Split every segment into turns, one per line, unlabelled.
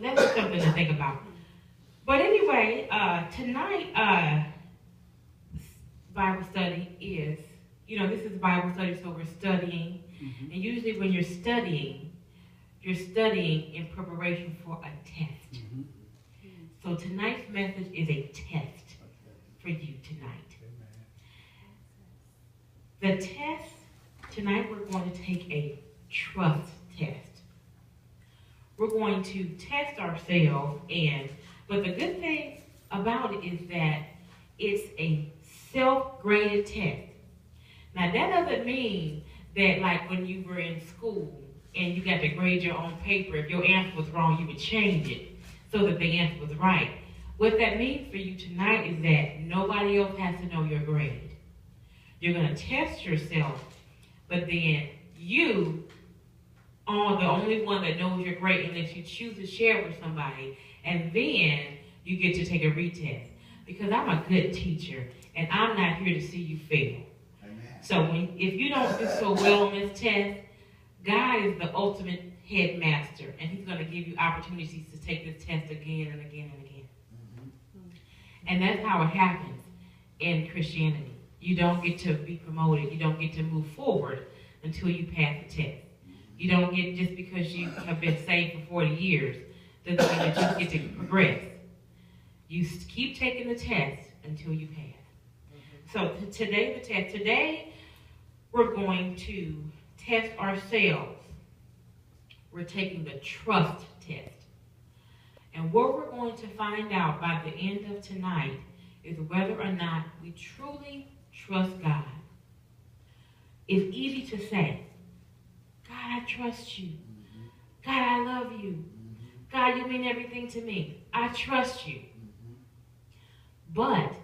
that's just something to think about. But anyway, tonight, Bible study is, this is Bible study, so we're studying. Mm-hmm. And usually when you're studying in preparation for a test. Mm-hmm. So tonight's message is a test for you tonight. Amen. The test, tonight we're going to take a trust test. We're going to test ourselves, but the good thing about it is that it's a self-graded test. Now that doesn't mean that like when you were in school and you got to grade your own paper, if your answer was wrong, you would change it so that the answer was right. What that means for you tonight is that nobody else has to know your grade. You're going to test yourself, but then you are the only one that knows your grade unless you choose to share with somebody, and then you get to take a retest. Because I'm a good teacher, and I'm not here to see you fail. Amen. So if you don't do so well on this test, God is the ultimate headmaster, and he's going to give you opportunities to take this test again and again and again. Mm-hmm. And that's how it happens in Christianity. You don't get to be promoted. You don't get to move forward until you pass the test. You don't get, just because you have been saved for 40 years, doesn't mean that you get to progress. You keep taking the test until you pass. Mm-hmm. So today we're going to test ourselves. We're taking the trust test. And what we're going to find out by the end of tonight is whether or not we truly trust God. It's easy to say, God, I trust you. Mm-hmm. God, I love you. Mm-hmm. God, you mean everything to me. I trust you. Mm-hmm. But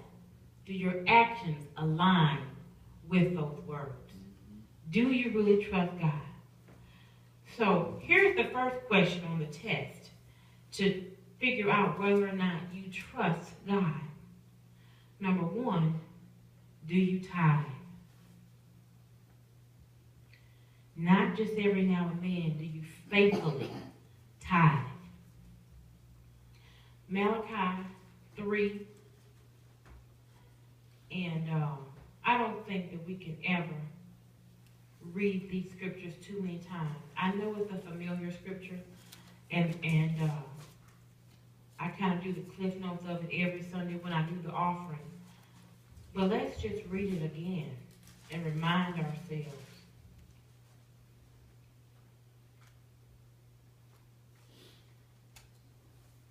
do your actions align with those words? Mm-hmm. Do you really trust God? So here's the first question on the test to figure out whether or not you trust God. Number one, do you tithe? Not just every now and then, do you faithfully tithe? Malachi 3, and I don't think that we can ever read these scriptures too many times. I know it's a familiar scripture, and I kind of do the cliff notes of it every Sunday when I do the offering. But let's just read it again and remind ourselves.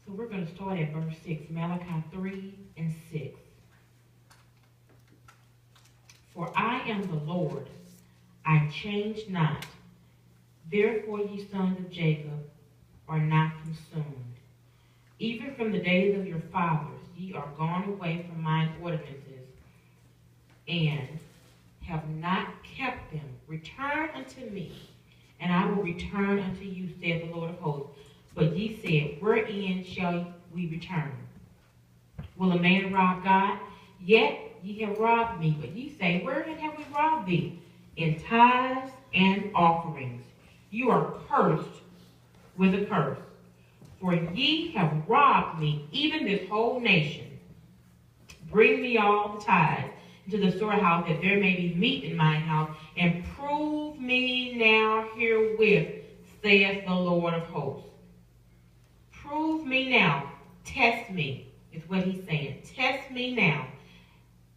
So we're going to start at verse 6, Malachi 3 and 6. For I am the Lord, I change not. Therefore ye sons of Jacob are not consumed. Even from the days of your fathers ye are gone away from mine ordinances, and have not kept them. Return unto me, and I will return unto you, saith the Lord of hosts. But ye said, wherein shall we return? Will a man rob God? Yet ye have robbed me. But ye say, wherein have we robbed thee? In tithes and offerings. You are cursed with a curse. For ye have robbed me, even this whole nation. Bring me all the tithes into the storehouse, that there may be meat in mine house, and prove me now herewith, saith the Lord of hosts. Prove me now, test me, is what he's saying. Test me now,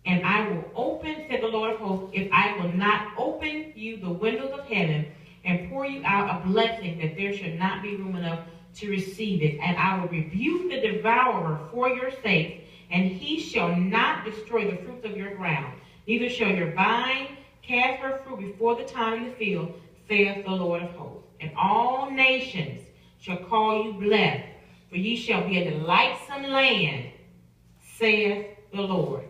and I will open, said the Lord of hosts, if I will not open you the windows of heaven, and pour you out a blessing, that there should not be room enough to receive it. And I will rebuke the devourer for your sake, and he shall not destroy the fruits of your ground. Neither shall your vine cast her fruit before the time in the field, saith the Lord of hosts. And all nations shall call you blessed, for ye shall be a delightsome land, saith the Lord.